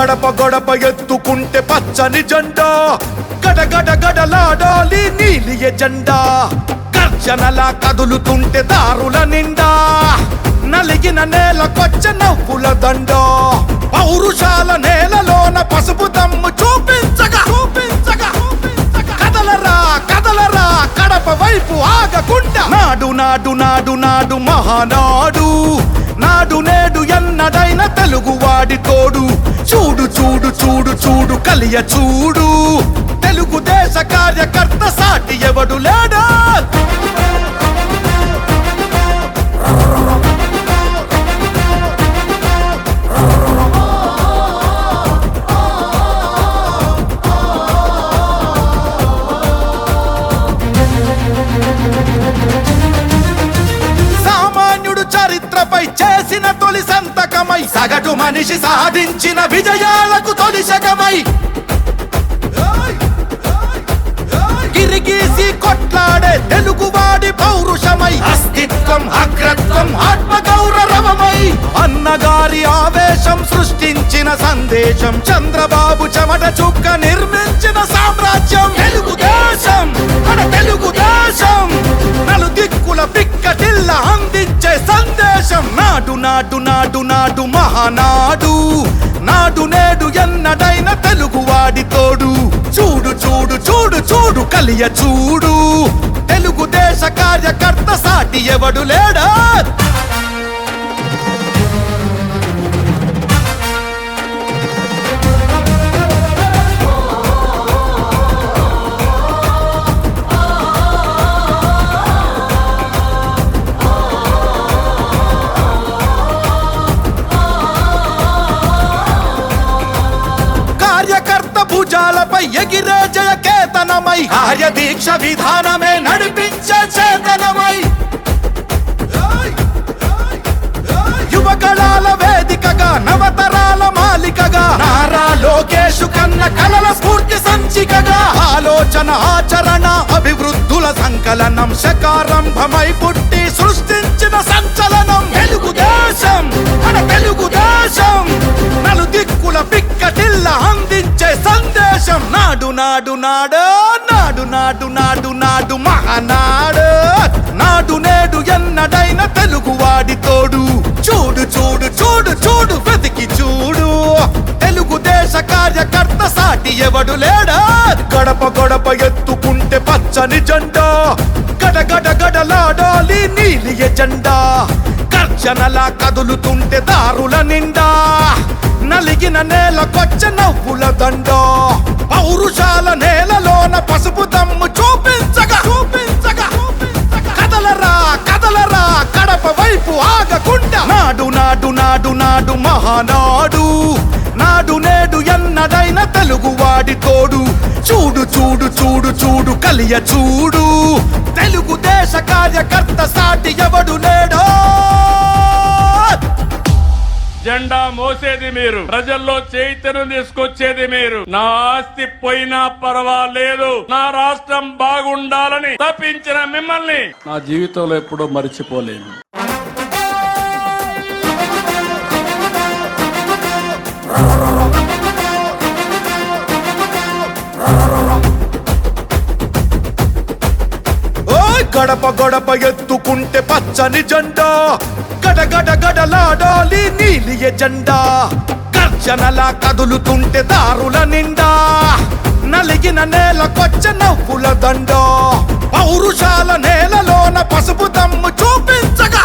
గడప గడప ఎత్తుకుంటే పచ్చని జెండా, గడగడ గడలాడాలి నీలి ఎజెండా. గర్జనలా కదులుతుంటే దారుల నిండా, నలిగిన నేలకొచ్చ నవ్వుల దండ. పౌరుషాల నేలలోన పసుపు దమ్ము చూపించగా కదలరా కదలరా కడప వైపు ఆగకుండా. నాడు నాడు నాడు నాడు మహానాడు, నాడు నేడు ఎన్నడైన తెలుగువాడి తోడు. చూడు చూడు చూడు చూడు కలియ చూడు, తెలుగుదేశ కార్యకర్త సాటి ఎవడు లేడా. సామాన్యుడు చరిత్రపై చేసిన తొలి సంతకమై, సగటు మనిషి సాధించిన విజయాలకు తొలి శకమై, గిరిగీసి కొట్లాడే తెలుగువాడి పౌరుషమై, అస్తిత్వం అగ్రత్వం ఆత్మగౌరవమై, అన్నగారి ఆవేశం సృష్టించిన సందేశం, చంద్రబాబు చెమట చుక్క నిర్మించిన సామ్రాజ్యం. తెలుగుదేశం మన తెలుగుదేశం, నలు దిక్కుల పిక్కటిల్ల అందించే సందేశం. నాడు నాడు నాడు నాడు మహానాడు, నాడు నేడు ఎన్నడైన తెలుగువాడి తోడు. చూడు చూడు చూడు చూడు కలియ చూడు, తెలుగుదేశ కార్యకర్త సాటి ఎవడు లేడా. కార్యకర్త భుజాలపై ఎగిరే జయకేతనమై, కార్యదీక్ష విధానమే నడిపించే చేతనమై, యువగళాల వేదికగా నవతరాల మాలికగా, నారా లోకేషు కన్న కలల స్ఫూర్తి సంచికగా, ఆలోచన ఆచరణ అభివృద్ధుల సంకలనం, శకారంభమై పుట్టి సృష్టించిన సంచలనం. తెలుగుదేశం మన తెలుగుదేశం, నలు దిక్కుల పిక్కటిల్ల అందించే సందేశం. నాడు నాడు నాడు నాడు నాడు నాడు నాడు మహానాడు, నాడు నేడు ఎన్నడైన తెలుగువాడి తోడు. చూడు చూడు చూడు చూడు వెతికి చూడు, తెలుగుదేశ కార్యకర్త సాటి ఎవడు లేడా. గడప గడప ఎత్తుకుంటే పచ్చని జెండా, గడగడ గడలాడాలి నీలి ఎజెండా. గర్జనలా కదులుతుంటే దారుల నిండా, నలిగిన నేలకొచ్చ నవ్వుల దండ. పౌరుషాల నేలలోన పసుపు దమ్ము చూపించగా కదలరా కదలరా కడప వైపు ఆగకుండా. నాడు నాడు నాడు నాడు మహానాడు, నాడు నేడు ఎన్నడైన తెలుగువాడి తోడు. చూడు చూడు చూడు చూడు కలియ చూడు, తెలుగుదేశ కార్యకర్త సాటి ఎవడు లేడో. జెండా మోసేది మీరు, ప్రజల్లో చైతన్యం తీసుకొచ్చేది మీరు. నా ఆస్తి పోయినా పర్వాలేదు, నా రాష్ట్రం బాగుండాలని తప్పించిన మిమ్మల్ని నా జీవితంలో ఎప్పుడూ మర్చిపోలేను. గడప గడప ఎత్తుకుంటే పచ్చని జెండా, గడగడ గడలాడాలి నీలి ఎజెండా. గర్జనలా కదులుతుంటే దారుల నిండా, నలిగిన నేలకొచ్చ నవ్వుల దండ. పౌరుషాల నేలలోన పసుపు దమ్ము చూపించగా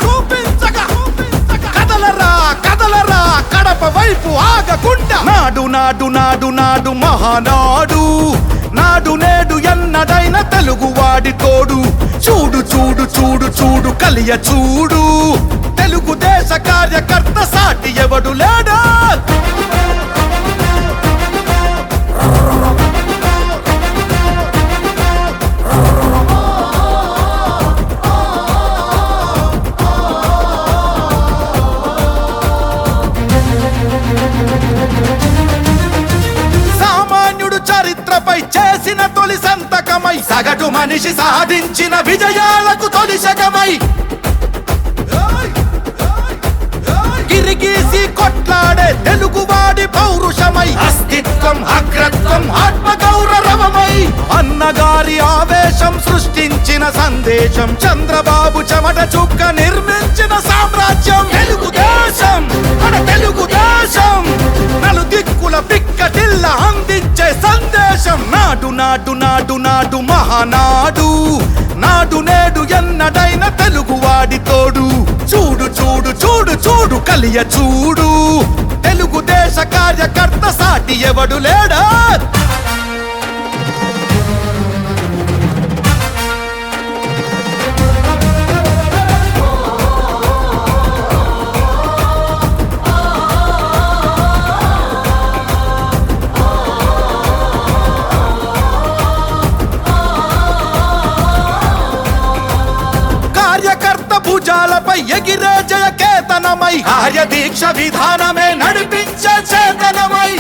కదలరా కదలరా కడప వైపు ఆగకుండా. నాడు నాడు నాడు నాడు మహానాడు, నాడు నేడు ఎన్నడైన తెలుగువాడి తోడు. చూడు చూడు చూడు చూడు కలియ చూడు, తెలుగుదేశ కార్యకర్త సాటి ఎవడు లేడా. సామాన్యుడు చరిత్రపై చేసిన తొలి సంతకమై, సగటు మనిషి సాధించిన విజయాలకు తొలి శకమై, గిరిగీసి కొట్లాడే పోరాడే తెలుగువాడి పౌరుషమై అస్తిత్వం అగ్రత్వం ఆత్మ గౌరవమై అన్నగారి ఆవేశం సృష్టించిన సందేశం చంద్రబాబు చెమట చుక్క నిర్మించిన సామ్రాజ్యం తెలుగుదేశం మన తెలుగుదేశం నలుదిక్కుల పిక్కటిల్ల అందించే సందేశం నాడు నాడు నాడు నాడు మహానాడు నాడు నేడు ఎన్నడైన తెలుగువాడి తోడు చూడు చూడు చూడు చూడు కలియ చూడు తెలుగుదేశ కార్యకర్త సాటి ఎవడు లేడా కార్యకర్త భుజాలపై ఎగిరే జయకేతనమై కార్య దీక్ష విధానమే నడిపించే చేతనమై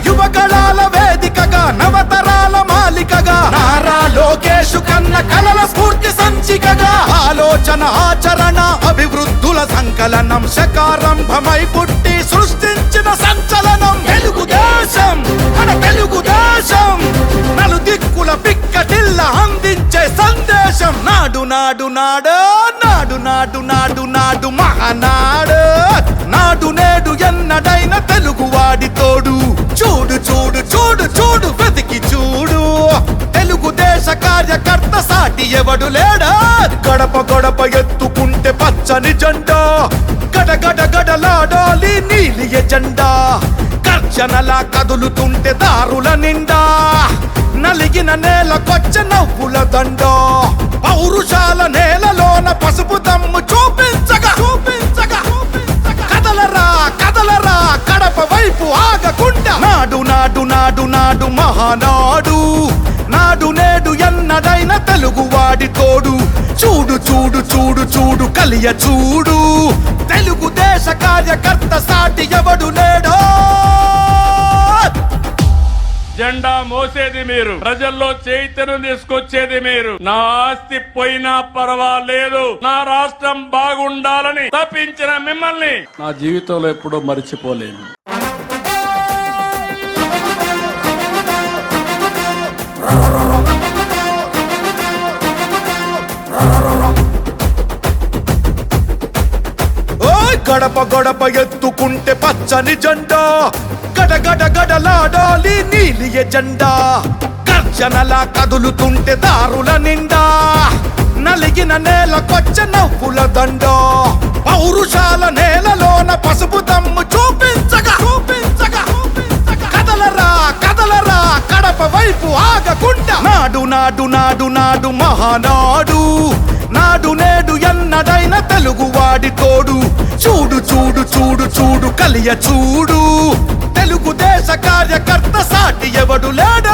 యువగళాల వేదికగా నవతరాల మాలికగా నారా లోకేషు కన్న కలల స్ఫూర్తి సంచికగా ఆలోచన ఆచరణ అభివృద్ధుల సంకలనం శకారంభమై పుట్టి సృష్టించిన సంచలనం తెలుగుదేశం మన తెలుగుదేశం నలుదిక్కుల పిక్కటిల్ల అందించే సందేశం నాడు నాడు నాడు నాడు నాడు నాడు నాడు మహానాడు నాడు నేడు ఎన్నడైన తెలుగువాడి తోడు చూడు చూడు చూడు చూడు వెతికి చూడు తెలుగుదేశ కార్యకర్త సాటి ఎవడు లేడా గడప గడప ఎత్తుకుంటే పచ్చని జెండా గడగడ గడలాడాలి నీలి ఎజెండా గర్జనలా కదులుతుంటే దారుల నిండా నలిగిన నేలకొచ్చ నవ్వుల దండ పౌరుషాల నేలలోన పసుపు దమ్ము చూపించగా చూపించగా కదలరా కదలరా కడప వైపు ఆగకుండా నాడు నాడు నాడు నాడు మహానాడు నాడు నేడు ఎన్నడైన తెలుగువాడి తోడు చూడు చూడు చూడు చూడు కలియ చూడు తెలుగుదేశ కార్యకర్త సాటి ఎవడు లేడో జెండా మోసేది మీరు, ప్రజల్లో చైతన్యం తీసుకొచ్చేది మీరు. నా ఆస్తి పోయినా పర్వాలేదు, నా రాష్ట్రం బాగుండాలని తప్పించిన మిమ్మల్ని నా జీవితంలో ఎప్పుడూ మర్చిపోలేను. గడప గడప ఎత్తుకుంటే పచ్చని జెండా గడగడ గడలాడాలి నీలి ఎజెండా గర్జనలా కదులుతుంటే దారుల నిండా నలిగిన నేలకొచ్చ నవ్వుల దండ పౌరుషాల నేలలోన పసుపు దమ్ము చూపించగా చూపించగా కదలరా కదలరా కడప వైపు ఆగకుండా నాడు నాడు నాడు నాడు మహానాడు నాడు నేడు ఎన్నడైన తెలుగువాడి తోడు చూడు చూడు చూడు చూడు కలియ చూడు తెలుగుదేశ కార్యకర్త సాటి ఎవడు లేడా.